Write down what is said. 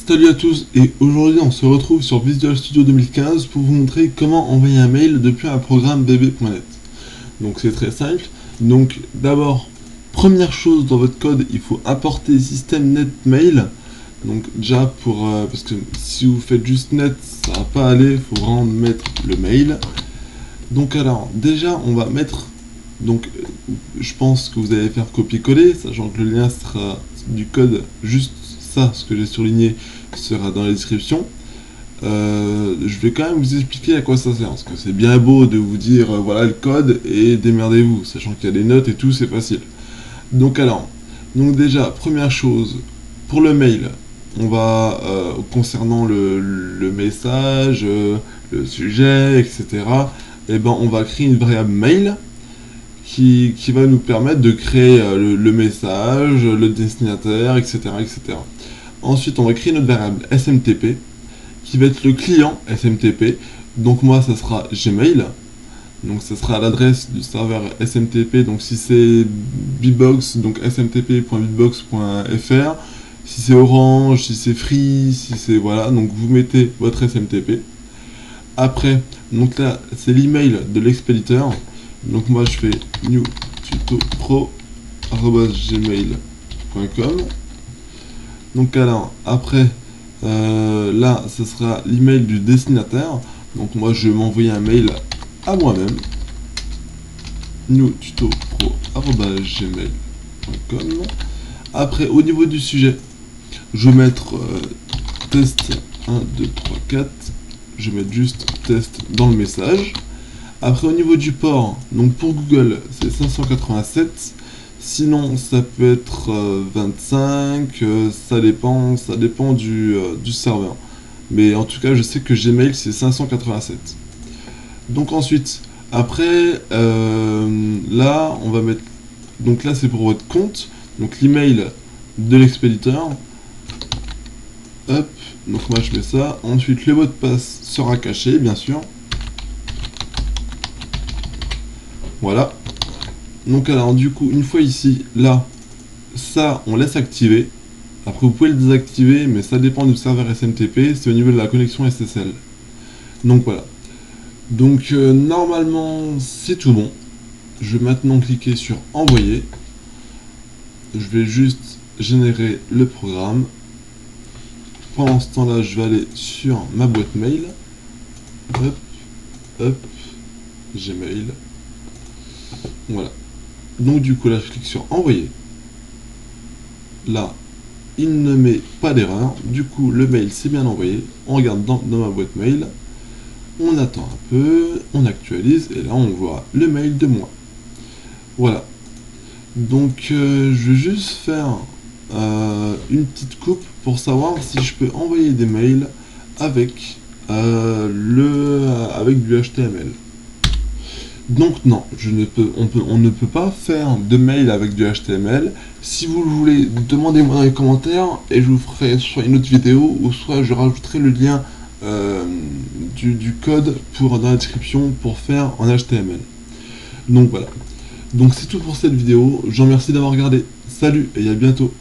Salut à tous, et aujourd'hui on se retrouve sur Visual Studio 2015 pour vous montrer comment envoyer un mail depuis un programme bb.net. Donc c'est très simple. Donc d'abord, première chose dans votre code, il faut importer système.net mail. Donc déjà parce que si vous faites juste net, ça va pas aller, il faut vraiment mettre le mail. Donc alors déjà on va mettre, donc je pense que vous allez faire copier-coller, sachant que le lien sera du code, juste ça, ce que j'ai surligné sera dans la description. Je vais quand même vous expliquer à quoi ça sert, parce que c'est bien beau de vous dire voilà le code et démerdez-vous, sachant qu'il y a des notes et tout, c'est facile. Donc déjà, première chose, pour le mail, on va, concernant le message, le sujet, etc., on va créer une variable mail qui va nous permettre de créer le message, le destinataire, etc., etc. Ensuite, on va créer notre variable SMTP qui va être le client SMTP. Donc moi, ça sera Gmail. Donc ça sera l'adresse du serveur SMTP. Donc si c'est Bbox, donc smtp.bbox.fr. Si c'est Orange, si c'est Free, si c'est voilà. Donc vous mettez votre SMTP. Après, donc là, c'est l'email de l'expéditeur. Donc moi, je fais newtutopro@gmail.com. Donc alors, après, là, ce sera l'email du destinataire. Donc moi, je vais m'envoyer un mail à moi-même. newtutopro@gmail.com. Après, au niveau du sujet, je vais mettre test 1, 2, 3, 4. Je vais mettre juste test dans le message. Après, au niveau du port, donc pour Google, c'est 587. Sinon, ça peut être 25, ça dépend du serveur. Mais en tout cas, je sais que Gmail, c'est 587. Donc ensuite, après, là, on va mettre... Donc là, c'est pour votre compte. Donc l'email de l'expéditeur. Hop, donc moi je mets ça. Ensuite, le mot de passe sera caché, bien sûr. Voilà. Donc alors du coup, une fois ici, là, ça, on laisse activer. Après, vous pouvez le désactiver, mais ça dépend du serveur SMTP. C'est au niveau de la connexion SSL. Donc voilà. Donc normalement, c'est tout bon. Je vais maintenant cliquer sur envoyer. Je vais juste générer le programme. Pendant ce temps-là, je vais aller sur ma boîte mail. Hop, hop, Gmail. Voilà. Donc du coup là je clique sur envoyer. Là il ne met pas d'erreur. Du coup le mail c'est bien envoyé. On regarde dans ma boîte mail. On attend un peu. On actualise. Et là on voit le mail de moi. Voilà. Donc je vais juste faire une petite coupe pour savoir si je peux envoyer des mails avec avec du HTML. Donc non, on ne peut pas faire de mail avec du HTML. Si vous le voulez, demandez-moi dans les commentaires et je vous ferai soit une autre vidéo ou soit je rajouterai le lien du code dans la description pour faire en HTML. Donc voilà. Donc c'est tout pour cette vidéo. Je vous remercie d'avoir regardé. Salut et à bientôt.